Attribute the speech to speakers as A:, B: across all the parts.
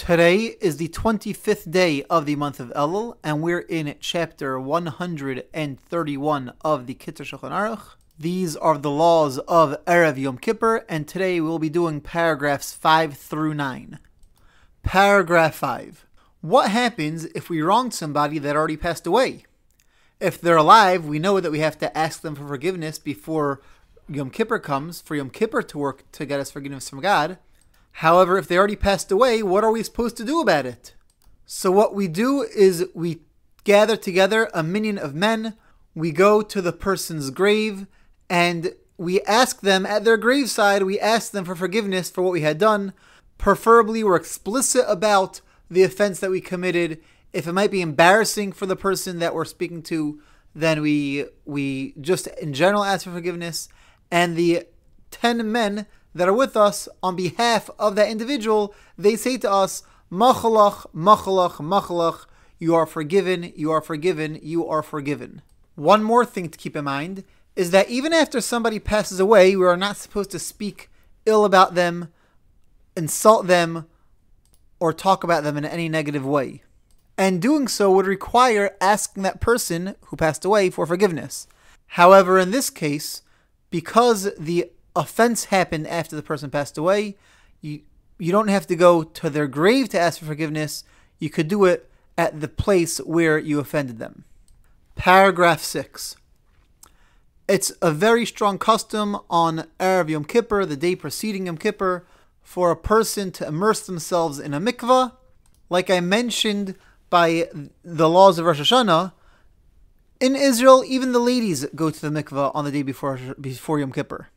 A: Today is the 25th day of the month of Elul, and we're in chapter 131 of the Kitzur Shulchan Aruch. These are the laws of Erev Yom Kippur, and today we'll be doing paragraphs 5 through 9. Paragraph 5. What happens if we wronged somebody that already passed away? If they're alive, we know that we have to ask them for forgiveness before Yom Kippur comes, for Yom Kippur to work to get us forgiveness from God. However, if they already passed away, what are we supposed to do about it? So what we do is we gather together a minyan of men, we go to the person's grave, and we ask them at their graveside, we ask them for forgiveness for what we had done. Preferably, we're explicit about the offense that we committed. If it might be embarrassing for the person that we're speaking to, then we just in general ask for forgiveness. And the 10 men that are with us on behalf of that individual, they say to us, Machalach, Machalach, Machalach, you are forgiven, you are forgiven, you are forgiven. One more thing to keep in mind is that even after somebody passes away, we are not supposed to speak ill about them, insult them, or talk about them in any negative way. And doing so would require asking that person who passed away for forgiveness. However, in this case, because the offense happened after the person passed away, you don't have to go to their grave to ask for forgiveness. You could do it at the place where you offended them. Paragraph 6. It's a very strong custom on Erev Yom Kippur, the day preceding Yom Kippur, for a person to immerse themselves in a mikvah. Like I mentioned by the laws of Rosh Hashanah, in Israel, even the ladies go to the mikvah on the day before Yom Kippur.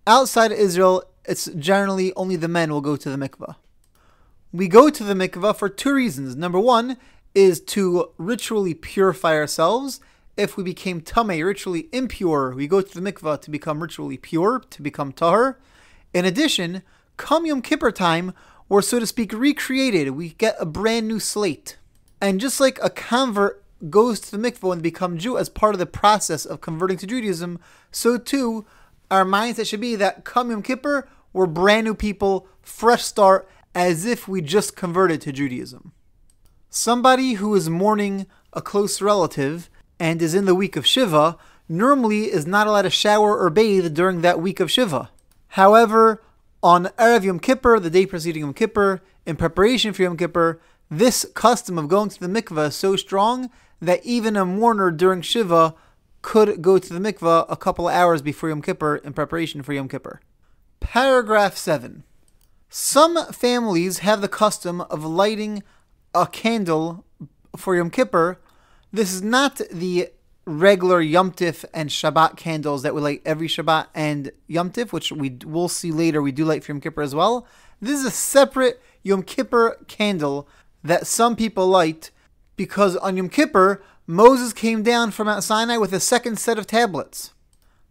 A: Outside of Israel, it's generally only the men will go to the mikvah. We go to the mikvah for two reasons. Number one is to ritually purify ourselves. If we became tamei, ritually impure, we go to the mikvah to become ritually pure, to become tahor. In addition, come Yom Kippur time, we're so to speak recreated. We get a brand new slate. And just like a convert goes to the mikvah and become Jew as part of the process of converting to Judaism, so too our mindset should be that come Yom Kippur, we're brand new people, fresh start, as if we just converted to Judaism. Somebody who is mourning a close relative and is in the week of Shiva normally is not allowed to shower or bathe during that week of Shiva. However, on Erev Yom Kippur, the day preceding Yom Kippur, in preparation for Yom Kippur, this custom of going to the mikvah is so strong that even a mourner during Shiva could go to the mikvah a couple of hours before Yom Kippur in preparation for Yom Kippur. Paragraph 7. Some families have the custom of lighting a candle for Yom Kippur. This is not the regular Yom Tif and Shabbat candles that we light every Shabbat and Yom Tif, which we will see later we do light for Yom Kippur as well. This is a separate Yom Kippur candle that some people light because on Yom Kippur, Moses came down from Mount Sinai with a second set of tablets.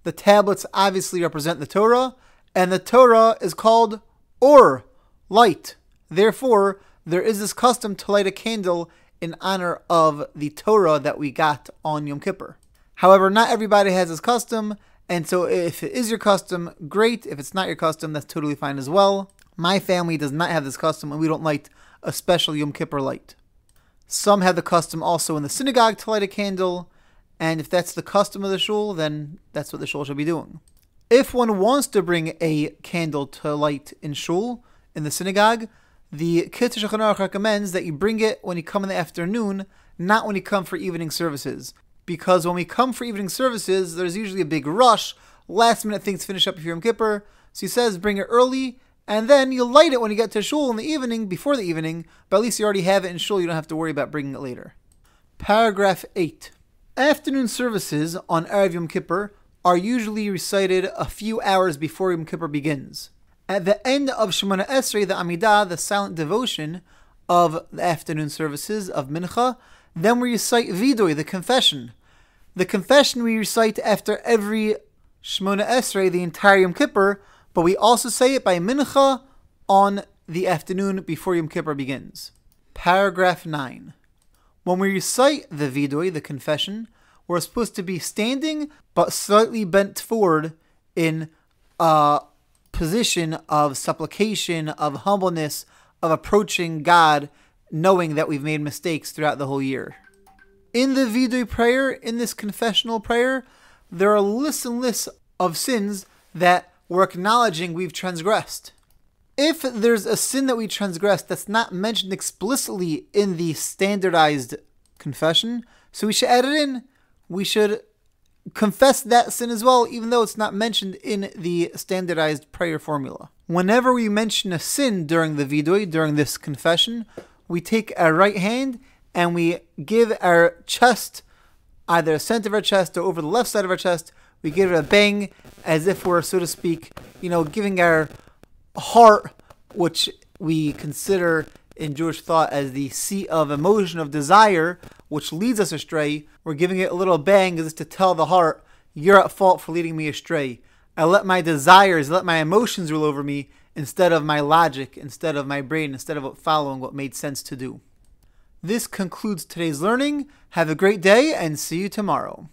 A: The tablets obviously represent the Torah, and the Torah is called Or, light. Therefore, there is this custom to light a candle in honor of the Torah that we got on Yom Kippur. However, not everybody has this custom, and so if it is your custom, great. If it's not your custom, that's totally fine as well. My family does not have this custom, and we don't light a special Yom Kippur light. Some have the custom also in the synagogue to light a candle, and if that's the custom of the shul, then that's what the shul should be doing. If one wants to bring a candle to light in shul, in the synagogue, the Kitzur Shulchan Aruch recommends that you bring it when you come in the afternoon, not when you come for evening services. Because when we come for evening services, there's usually a big rush, last minute things finish up for Yom Kippur, so he says bring it early, and then you'll light it when you get to shul in the evening, before the evening, but at least you already have it in shul, you don't have to worry about bringing it later. Paragraph 8. Afternoon services on Erev Yom Kippur are usually recited a few hours before Yom Kippur begins. At the end of Shemona Esrei, the Amidah, the silent devotion of the afternoon services of Mincha, then we recite Vidoy, the confession. The confession we recite after every Shemona Esrei, the entire Yom Kippur, but we also say it by Mincha on the afternoon before Yom Kippur begins. Paragraph 9. When we recite the Vidoy, the confession, we're supposed to be standing but slightly bent forward in a position of supplication, of humbleness, of approaching God knowing that we've made mistakes throughout the whole year. In the Vidui prayer, in this confessional prayer, there are lists and lists of sins that we're acknowledging we've transgressed. If there's a sin that we transgressed that's not mentioned explicitly in the standardized confession, so we should add it in. We should confess that sin as well, even though it's not mentioned in the standardized prayer formula. Whenever we mention a sin during the vidui, during this confession, we take our right hand and we give our chest, either the center of our chest or over the left side of our chest, we give it a bang as if we're, so to speak, giving our heart, which we consider in Jewish thought as the seat of emotion, of desire, which leads us astray. We're giving it a little bang as if to tell the heart, you're at fault for leading me astray. I let my desires, let my emotions rule over me instead of my logic, instead of my brain, instead of following what made sense to do. This concludes today's learning. Have a great day and see you tomorrow.